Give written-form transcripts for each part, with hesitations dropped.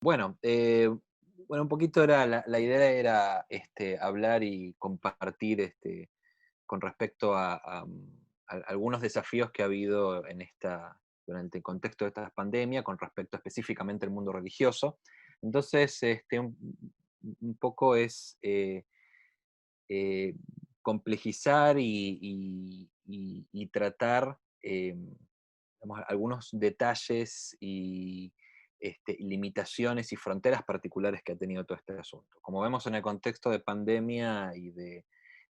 Bueno, bueno, un poquito era la idea era hablar y compartir con respecto a algunos desafíos que ha habido durante el contexto de esta pandemia, con respecto específicamente al mundo religioso. Entonces, un poco es eh, complejizar y tratar digamos, algunos detalles y limitaciones y fronteras particulares que ha tenido todo este asunto. Como vemos en el contexto de pandemia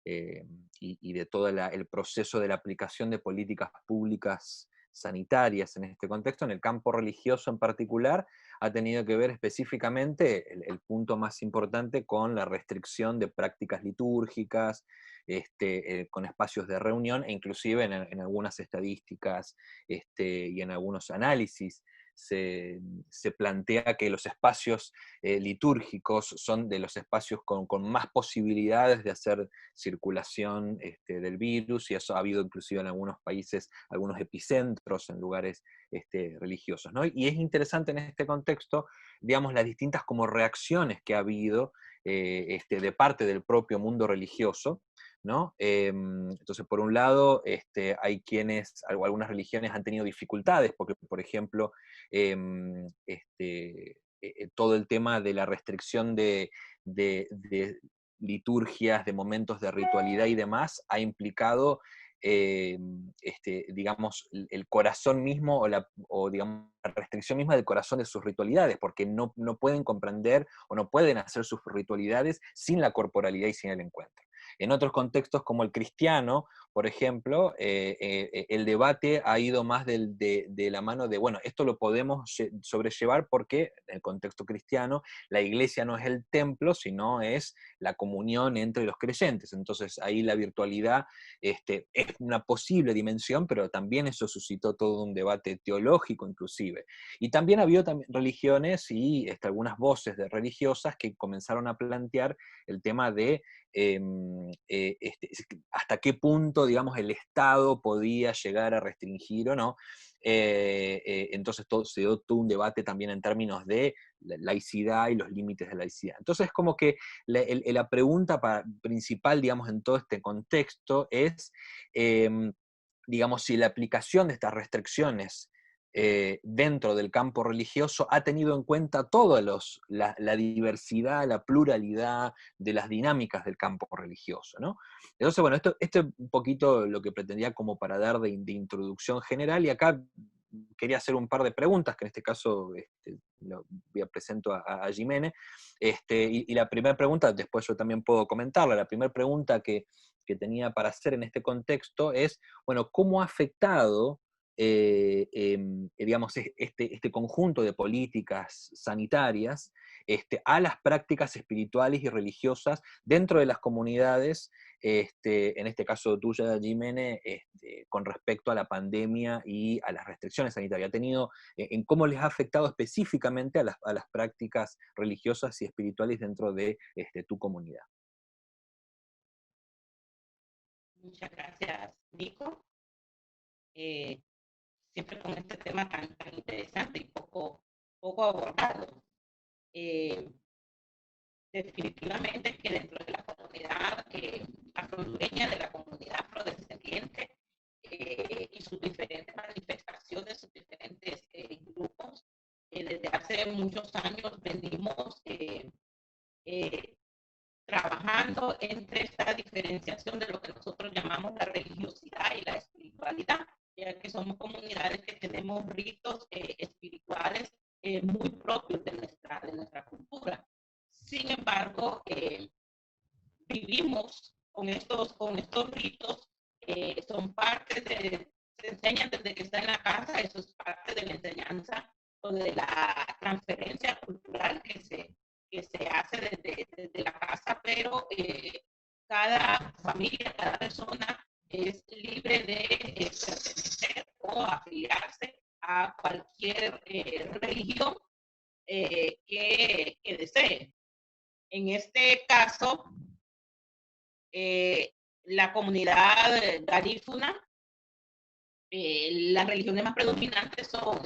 eh, y de todo el proceso de la aplicación de políticas públicas sanitarias en este contexto, en el campo religioso en particular, ha tenido que ver específicamente el punto más importante con la restricción de prácticas litúrgicas, con espacios de reunión e inclusive en algunas estadísticas y en algunos análisis se plantea que los espacios litúrgicos son de los espacios con más posibilidades de hacer circulación del virus, y eso ha habido inclusive en algunos países, algunos epicentros en lugares religiosos, ¿no? Y es interesante en este contexto, digamos, las distintas como reacciones que ha habido de parte del propio mundo religioso, ¿no? Entonces, por un lado, algunas religiones han tenido dificultades, porque, por ejemplo, todo el tema de la restricción de liturgias, de momentos de ritualidad y demás, ha implicado, digamos, el corazón mismo o, digamos, la restricción misma del corazón de sus ritualidades, porque no pueden comprender o no pueden hacer sus ritualidades sin la corporalidad y sin el encuentro. En otros contextos como el cristiano, por ejemplo, el debate ha ido más de la mano de, bueno, esto lo podemos sobrellevar porque en el contexto cristiano la iglesia no es el templo, sino es la comunión entre los creyentes. Entonces ahí la virtualidad es una posible dimensión, pero también eso suscitó todo un debate teológico inclusive. Y también ha habido también religiones y algunas voces de religiosas que comenzaron a plantear el tema de hasta qué punto, digamos, el Estado podía llegar a restringir o no. Entonces se dio todo un debate también en términos de la laicidad y los límites de la laicidad. Entonces, como que la pregunta principal, digamos, en todo este contexto es, eh, digamos, si la aplicación de estas restricciones dentro del campo religioso ha tenido en cuenta toda la diversidad, la pluralidad de las dinámicas del campo religioso, ¿no? Entonces, bueno, esto es un poquito lo que pretendía como para dar de introducción general, y acá quería hacer un par de preguntas, que en este caso presento a Jimene, y la primera pregunta, después yo también puedo comentarla, la primera pregunta que tenía para hacer en este contexto es, bueno, ¿cómo ha afectado digamos, este conjunto de políticas sanitarias a las prácticas espirituales y religiosas dentro de las comunidades, en este caso tuya, Jimene, con respecto a la pandemia y a las restricciones sanitarias? ¿Ha tenido, en cómo les ha afectado específicamente a las prácticas religiosas y espirituales dentro de tu comunidad? Muchas gracias, Nico. Eh, Siempre con este tema tan interesante y poco abordado. Eh, Definitivamente que dentro de la comunidad afrontera, de la comunidad afrodescendiente, y sus diferentes manifestaciones, sus diferentes grupos, desde hace muchos años venimos eh, trabajando entre esta diferenciación de lo que nosotros llamamos la religiosidad y la espiritualidad, ya que somos comunidades que tenemos ritos espirituales muy propios de nuestra cultura. Sin embargo, vivimos con estos ritos, son parte se enseñan desde que está en la casa, eso es parte de la enseñanza o de la transferencia cultural que se hace desde la casa, pero cada familia, cada persona es libre de pertenecer o afiliarse a cualquier religión que desee. En este caso, eh, la comunidad garífuna, las religiones más predominantes son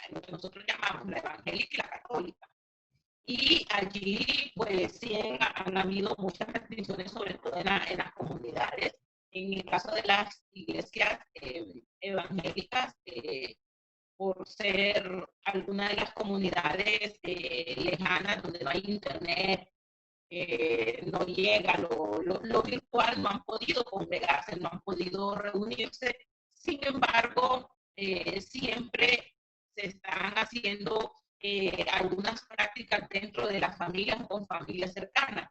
lo que nosotros llamamos la evangélica y la católica. Y allí, pues sí han habido muchas restricciones, sobre todo en las comunidades. En el caso de las iglesias evangélicas, por ser alguna de las comunidades lejanas donde no hay internet, no llega, lo virtual, no han podido congregarse, no han podido reunirse. Sin embargo, siempre se están haciendo algunas prácticas dentro de las familias o con familias cercanas.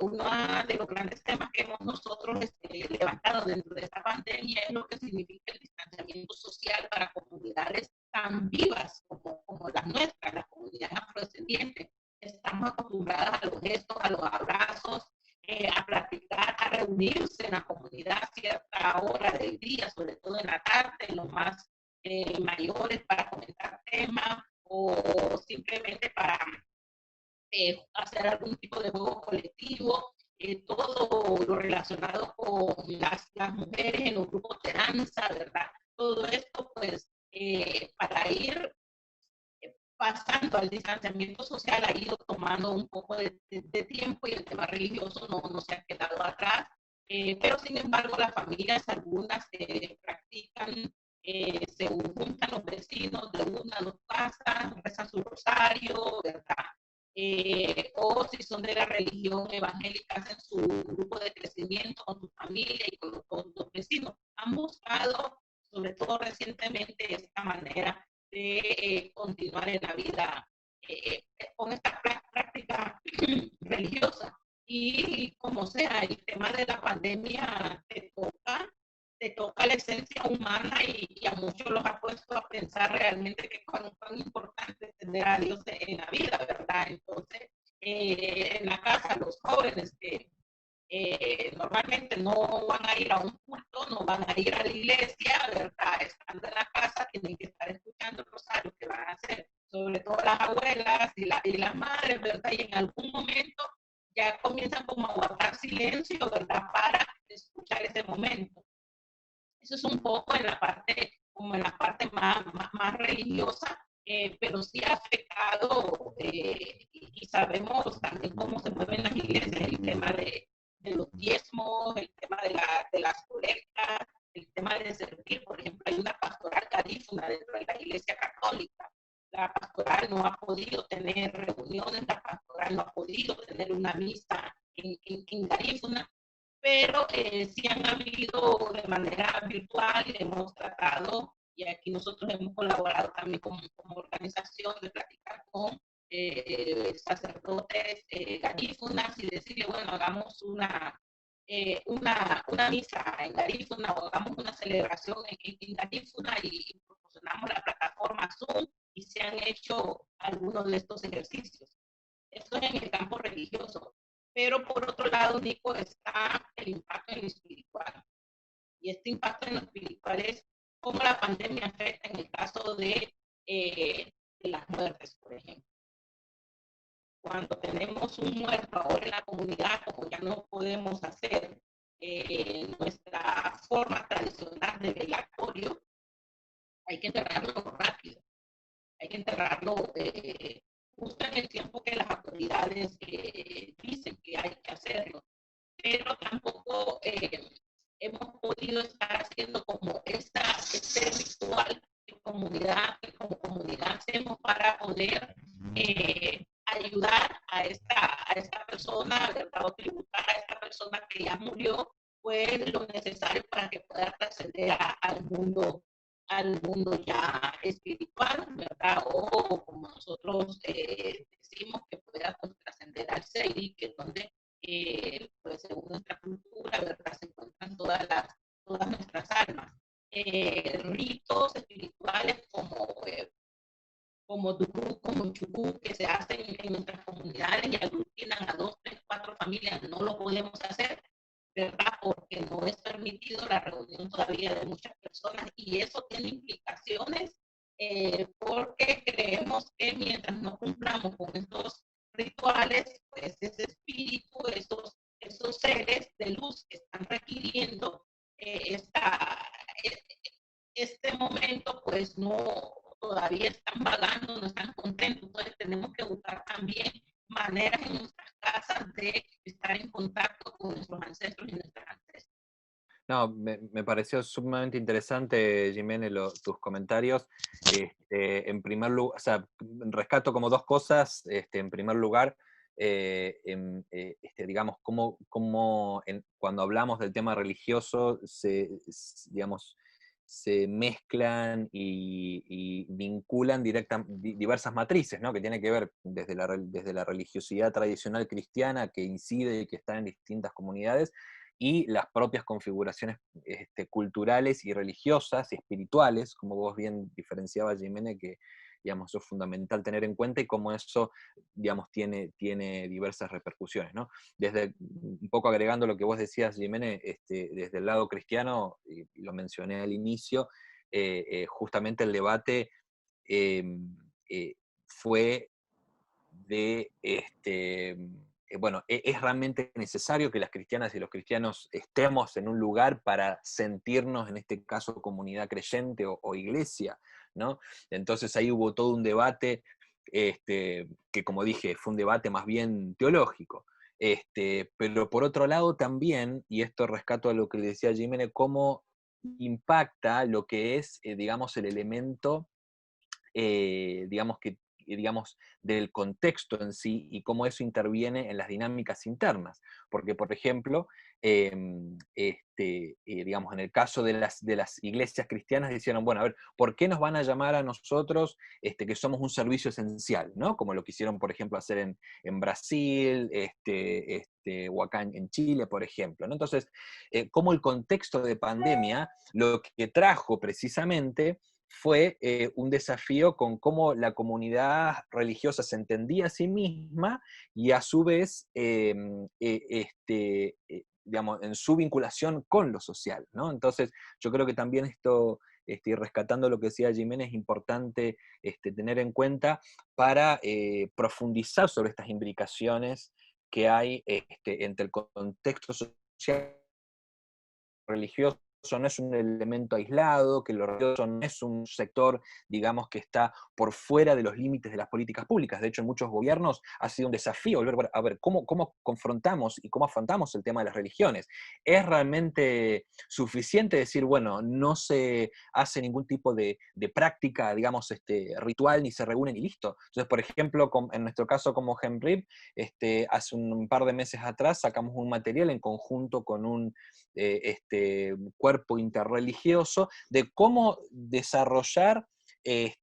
Uno de los grandes temas que hemos nosotros levantado dentro de esta pandemia es lo que significa el distanciamiento social para comunidades tan vivas como las nuestras, las comunidades afrodescendientes. Estamos acostumbradas a los gestos, a los abrazos, a platicar, a reunirse en la comunidad a cierta hora del día, sobre todo en la tarde, los más mayores para comentar temas o simplemente para hacer algún tipo de juego colectivo, todo lo relacionado con las mujeres en los grupos de danza, ¿verdad? Todo esto, pues, para ir pasando al distanciamiento social ha ido tomando un poco de tiempo y el tema religioso no se ha quedado atrás. Pero sin embargo, las familias, algunas practican, se juntan los vecinos de una a dos casas, rezan su rosario, ¿verdad? O si son de la religión evangélica, hacen su grupo de crecimiento con su familia y con los vecinos. Han buscado, sobre todo recientemente, esta manera de continuar en la vida con esta práctica religiosa. Y como sea, el tema de la pandemia te toca la esencia humana y a muchos los ha puesto a pensar realmente que es tan importante tener a Dios en la vida, ¿verdad? Entonces, en la casa, los jóvenes que normalmente no van a ir a un culto, no van a ir a la iglesia, ¿verdad? Estando en la casa, tienen que estar escuchando el rosario que van a hacer, sobre todo las abuelas y las madres, ¿verdad? Y en algún momento ya comienzan como a guardar silencio, ¿verdad? Para escuchar ese momento. Eso es un poco en la parte, como en la parte más religiosa, pero sí ha afectado y sabemos también cómo se mueven las iglesias, el tema de los diezmos, el tema de las colectas, el tema de servir. Por ejemplo, hay una pastoral garífuna dentro de la iglesia católica. La pastoral no ha podido tener reuniones, la pastoral no ha podido tener una misa en garífuna, pero sí han habido de manera virtual, hemos tratado, y aquí nosotros hemos colaborado también como organización de platicar con sacerdotes garífunas y decirle, bueno, hagamos una misa en garífuna o hagamos una celebración en garífuna y proporcionamos la plataforma Zoom y se han hecho algunos de estos ejercicios. Esto es en el campo religioso. Pero por otro lado, Nico, está el impacto en lo espiritual. Y este impacto en lo espiritual es cómo la pandemia afecta en el caso de las muertes, por ejemplo. Cuando tenemos un muerto ahora en la comunidad, como ya no podemos hacer nuestra forma tradicional de velatorio, hay que enterrarlo rápido. Hay que enterrarlo justo en el tiempo que las autoridades dicen que hay que hacerlo, pero tampoco hemos podido estar haciendo como este ritual que como comunidad hacemos para poder ayudar a esta persona, ¿verdad? O tributar a esta persona que ya murió, pues lo necesario para que pueda trascender al mundo ya espiritual, ¿verdad? O como nosotros decimos, que pueda pues, trascender al Seiri, que es donde, pues según nuestra cultura, ¿verdad? Se encuentran todas nuestras almas. Ritos espirituales como Dukú, como Chukú, que se hacen en nuestras comunidades y aglutinan a 2, 3, 4 familias, no lo podemos hacer, ¿verdad? Porque no es permitido la reunión todavía de muchas personas y eso tiene implicaciones porque creemos que mientras no cumplamos con estos rituales, pues ese espíritu, esos seres de luz que están requiriendo esta, este momento, pues no, todavía están vagando, no están contentos. Entonces tenemos que buscar también maneras en nuestras casas de estar en contacto con nuestros ancestros y nuestras ancestras. No, me pareció sumamente interesante, Jimene, tus comentarios. En primer lugar, o sea, rescato como dos cosas. En primer lugar, digamos, cuando hablamos del tema religioso, digamos, se mezclan y vinculan diversas matrices, ¿no? Que tiene que ver desde la religiosidad tradicional cristiana que incide y que está en distintas comunidades, y las propias configuraciones culturales y religiosas y espirituales, como vos bien diferenciabas, Jimena, que digamos, eso es fundamental tener en cuenta, y cómo eso, digamos, tiene diversas repercusiones, ¿no? Desde, un poco agregando lo que vos decías, Jimena, desde el lado cristiano, y lo mencioné al inicio, justamente el debate eh, fue de, bueno, es realmente necesario que las cristianas y los cristianos estemos en un lugar para sentirnos, en este caso, comunidad creyente o iglesia, ¿no? Entonces ahí hubo todo un debate, que como dije, fue un debate más bien teológico. Pero por otro lado también, y esto rescato a lo que le decía Jiménez, cómo impacta lo que es, digamos, el elemento, digamos, digamos, del contexto en sí, y cómo eso interviene en las dinámicas internas. Porque, por ejemplo, digamos, en el caso de las iglesias cristianas, dijeron, bueno, a ver, ¿por qué nos van a llamar a nosotros, que somos un servicio esencial, ¿no? Como lo quisieron, por ejemplo, hacer en Brasil, o acá en Chile, por ejemplo, ¿no? Entonces, cómo el contexto de pandemia lo que trajo precisamente fue un desafío con cómo la comunidad religiosa se entendía a sí misma, y a su vez, digamos, en su vinculación con lo social, ¿no? Entonces, yo creo que también esto, rescatando lo que decía Jiménez, es importante tener en cuenta para profundizar sobre estas imbricaciones que hay entre el contexto social religioso. No es un elemento aislado, que lo religioso no es un sector, digamos, que está por fuera de los límites de las políticas públicas. De hecho, en muchos gobiernos ha sido un desafío volver a ver cómo confrontamos y cómo afrontamos el tema de las religiones. ¿Es realmente suficiente decir, bueno, no se hace ningún tipo de práctica, digamos, ritual, ni se reúnen y listo? Entonces, por ejemplo, en nuestro caso como GEMRIP, hace un par de meses atrás sacamos un material en conjunto con un cuerpo interreligioso, de cómo desarrollar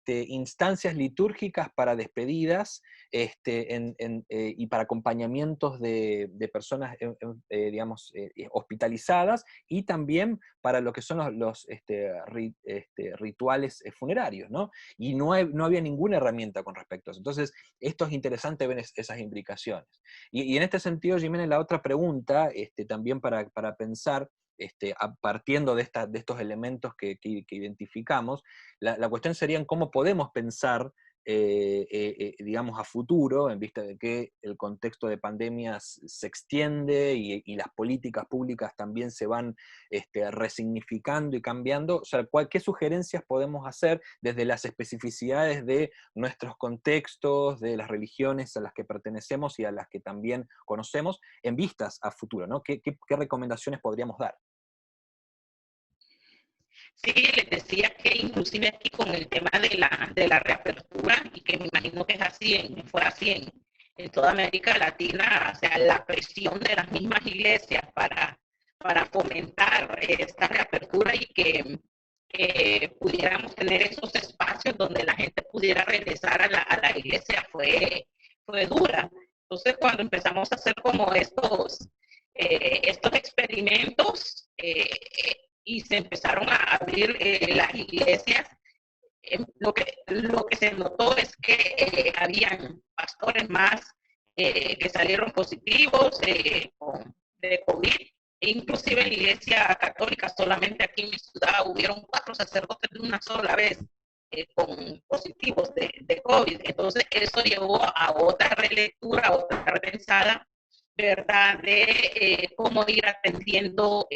instancias litúrgicas para despedidas, y para acompañamientos de personas, digamos, hospitalizadas, y también para lo que son rituales funerarios, ¿no? Y no había ninguna herramienta con respecto a eso. Entonces, esto es interesante ver esas implicaciones. Y en este sentido, Jiménez, la otra pregunta, también para pensar, partiendo de estos elementos que identificamos, la cuestión sería en cómo podemos pensar, digamos, a futuro, en vista de que el contexto de pandemia se extiende, y las políticas públicas también se van resignificando y cambiando. O sea, ¿qué sugerencias podemos hacer desde las especificidades de nuestros contextos, de las religiones a las que pertenecemos y a las que también conocemos, en vistas a futuro, ¿no? ¿Qué recomendaciones podríamos dar? Sí, les decía que inclusive aquí con el tema de la reapertura, y que me imagino que es así, fue así en toda América Latina, o sea, la presión de las mismas iglesias para fomentar esta reapertura, y que pudiéramos tener esos espacios donde la gente pudiera regresar a la iglesia fue dura. Entonces, cuando empezamos a hacer como estos experimentos, y se empezaron a abrir las iglesias, lo que se notó es que habían pastores más que salieron positivos de COVID. E inclusive en la iglesia católica, solamente aquí en mi ciudad, hubieron 4 sacerdotes de una sola vez con positivos de COVID. Entonces, eso llevó a otra relectura, a otra repensada, ¿verdad?, de cómo ir atendiendo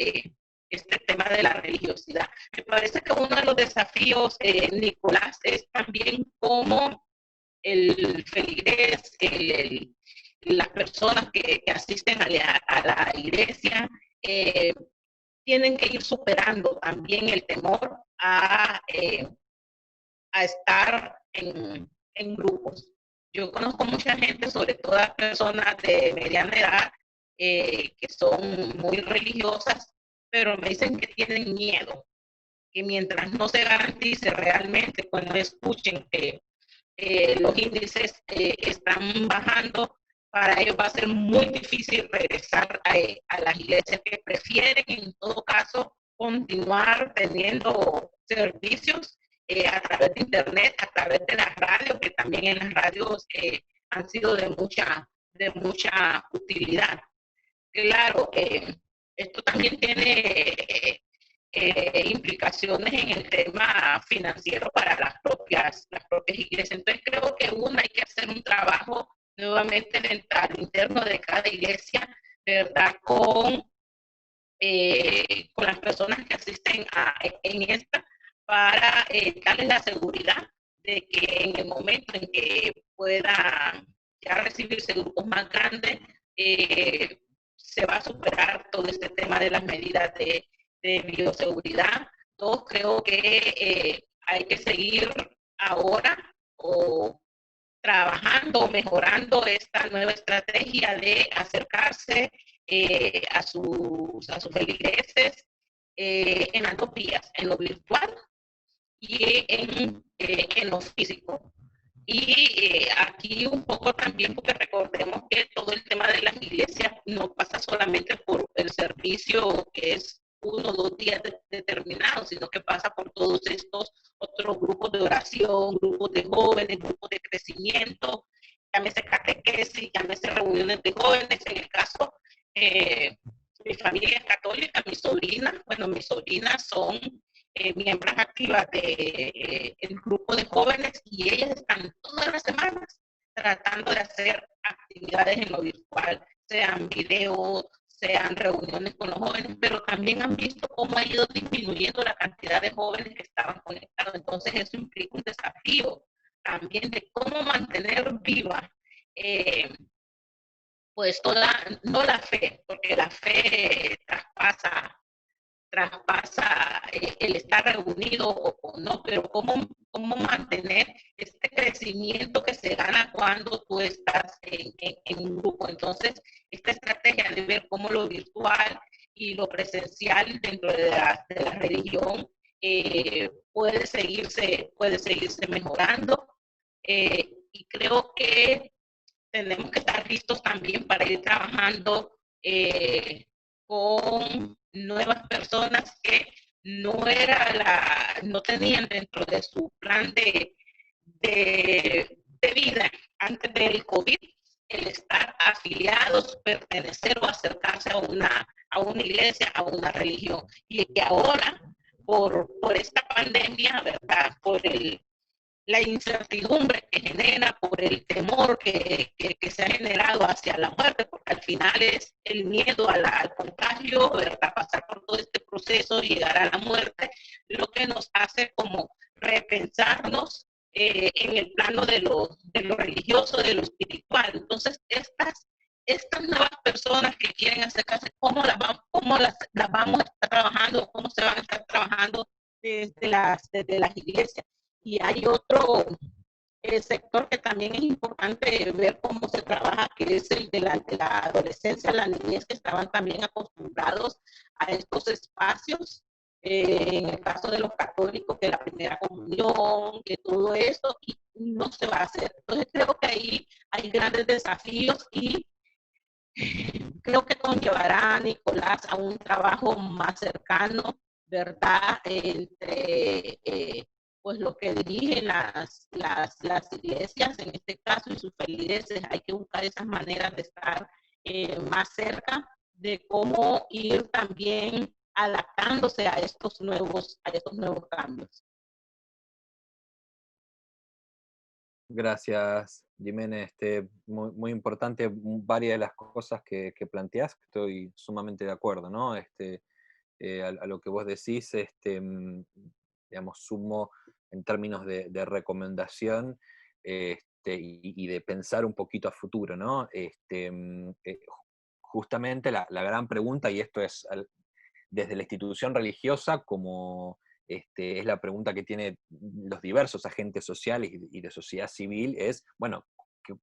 este tema de la religiosidad. Me parece que uno de los desafíos, Nicolás, es también cómo el feligrés, las personas que asisten a la iglesia, eh, tienen que ir superando también el temor a estar en grupos. Yo conozco mucha gente, sobre todo personas de mediana edad, que son muy religiosas, pero me dicen que tienen miedo, que mientras no se garantice realmente, cuando escuchen que los índices están bajando, para ellos va a ser muy difícil regresar a las iglesias, que prefieren en todo caso continuar teniendo servicios a través de internet, a través de las radios, que también en las radios han sido de mucha utilidad. Claro, esto también tiene implicaciones en el tema financiero para las propias iglesias. Entonces creo que hay que hacer un trabajo nuevamente al interno de cada iglesia, ¿verdad? Con las personas que asisten en esta, para darles la seguridad de que en el momento en que pueda ya recibirse grupos más grandes, se va a superar todo este tema de las medidas de bioseguridad. Todos creo que hay que seguir ahora o trabajando, mejorando esta nueva estrategia de acercarse a sus feligreses en las dos vías, en lo virtual y en lo físico. Y aquí un poco también, porque recordemos que todo el tema de las iglesias no pasa solamente por el servicio que es 1 o 2 días determinados, sino que pasa por todos estos otros grupos de oración, grupos de jóvenes, grupos de crecimiento, llámese catequesis, llámese reuniones de jóvenes. En el caso, eh, mi familia es católica, mis sobrinas son miembros activas del grupo de jóvenes, y ellas están todas las semanas tratando de hacer actividades en lo virtual, sean videos, sean reuniones con los jóvenes, pero también han visto cómo ha ido disminuyendo la cantidad de jóvenes que estaban conectados. Entonces eso implica un desafío también de cómo mantener viva pues no la fe, porque la fe traspasa el estar reunido o no, pero cómo mantener este crecimiento que se gana cuando tú estás en un grupo. Entonces, esta estrategia de ver cómo lo virtual y lo presencial dentro de la religión puede seguirse mejorando. Y creo que tenemos que estar listos también para ir trabajando con nuevas personas que no tenían dentro de su plan de vida antes del COVID el estar afiliados, pertenecer o acercarse a una iglesia, a una religión. Y que ahora, por esta pandemia, ¿verdad? Por la incertidumbre que genera, por el temor que se ha generado hacia la muerte, porque al final es el miedo al contagio, ¿verdad? Pasar por todo este proceso, llegar a la muerte, lo que nos hace como repensarnos en el plano de lo religioso, de lo espiritual. Entonces, estas nuevas personas que quieren acercarse, ¿cómo las vamos a estar trabajando? ¿Cómo se van a estar trabajando desde las iglesias? Y hay otro sector que también es importante ver cómo se trabaja, que es el de la adolescencia, la niñez, que estaban también acostumbrados a estos espacios. En el caso de los católicos, que la primera comunión, que todo eso, y no se va a hacer. Entonces creo que ahí hay grandes desafíos, y creo que conllevará a Nicolás a un trabajo más cercano, ¿verdad? Entre pues lo que dirigen las iglesias, en este caso, y sus feligreses. Hay que buscar esas maneras de estar más cerca, de cómo ir también adaptándose a estos nuevos cambios. Gracias, Jiménez. Muy, muy importante varias de las cosas que planteás, estoy sumamente de acuerdo, ¿no? A lo que vos decís, digamos, sumo en términos de recomendación, y de pensar un poquito a futuro, ¿no? Justamente la gran pregunta, y esto es desde la institución religiosa como es la pregunta que tienen los diversos agentes sociales y de sociedad civil, es, bueno,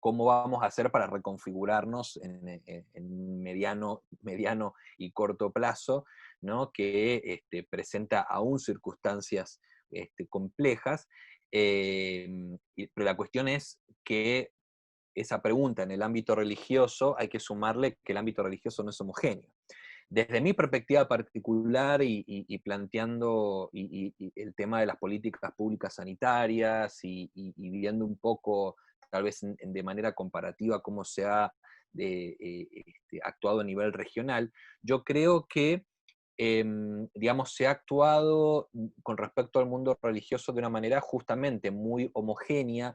¿cómo vamos a hacer para reconfigurarnos en mediano y corto plazo, ¿no? Que presenta aún circunstancias complejas, pero la cuestión es que esa pregunta en el ámbito religioso hay que sumarle que el ámbito religioso no es homogéneo. Desde mi perspectiva particular y planteando el tema de las políticas públicas sanitarias y viendo un poco, tal vez de manera comparativa, cómo se ha actuado a nivel regional, yo creo que digamos, se ha actuado con respecto al mundo religioso de una manera justamente muy homogénea,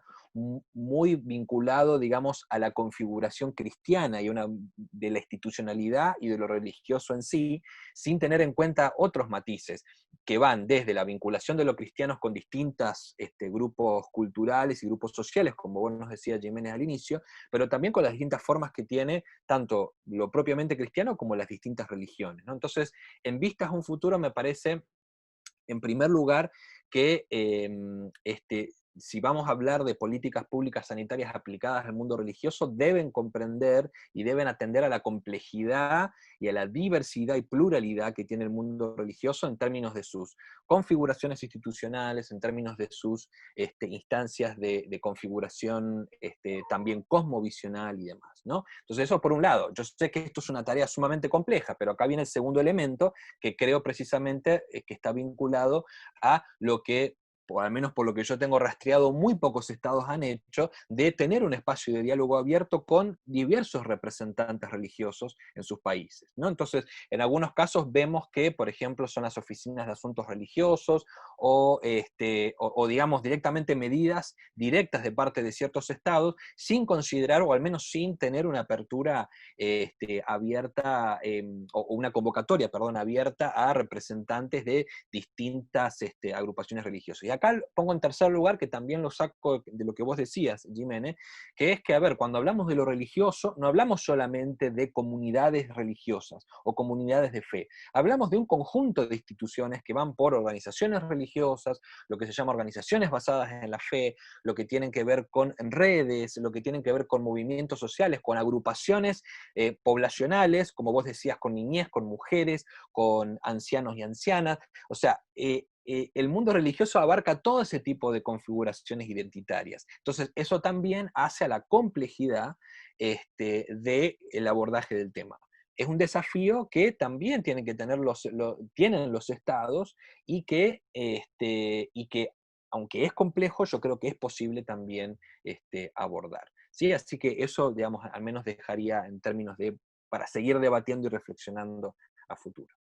muy vinculado, digamos, a la configuración cristiana de la institucionalidad y de lo religioso en sí, sin tener en cuenta otros matices que van desde la vinculación de los cristianos con distintos grupos culturales y grupos sociales, como vos nos decías, Jiménez, al inicio, pero también con las distintas formas que tiene tanto lo propiamente cristiano como las distintas religiones, ¿no? Entonces, en vistas a un futuro, me parece, en primer lugar, que si vamos a hablar de políticas públicas sanitarias aplicadas al mundo religioso, deben comprender y deben atender a la complejidad y a la diversidad y pluralidad que tiene el mundo religioso en términos de sus configuraciones institucionales, en términos de sus instancias de configuración también cosmovisional y demás, ¿no? Entonces eso por un lado. Yo sé que esto es una tarea sumamente compleja, pero acá viene el segundo elemento, que creo precisamente que está vinculado a lo que, o al menos por lo que yo tengo rastreado, muy pocos estados han hecho, de tener un espacio de diálogo abierto con diversos representantes religiosos en sus países, ¿no? Entonces, en algunos casos vemos que, por ejemplo, son las oficinas de asuntos religiosos o digamos, directamente medidas directas de parte de ciertos estados, sin considerar, o al menos sin tener una apertura abierta, o una convocatoria, perdón, abierta a representantes de distintas agrupaciones religiosas. Y acá pongo en tercer lugar, que también lo saco de lo que vos decías, Jiménez, que es que, a ver, cuando hablamos de lo religioso, no hablamos solamente de comunidades religiosas o comunidades de fe, hablamos de un conjunto de instituciones que van por organizaciones religiosas, lo que se llama organizaciones basadas en la fe, lo que tienen que ver con redes, lo que tienen que ver con movimientos sociales, con agrupaciones poblacionales, como vos decías, con niñez, con mujeres, con ancianos y ancianas. O sea, el mundo religioso abarca todo ese tipo de configuraciones identitarias. Entonces, eso también hace a la complejidad del abordaje del tema. Es un desafío que también tienen que tener tienen los estados y que, aunque es complejo, yo creo que es posible también abordar. ¿Sí? Así que eso, digamos, al menos dejaría en términos para seguir debatiendo y reflexionando a futuro.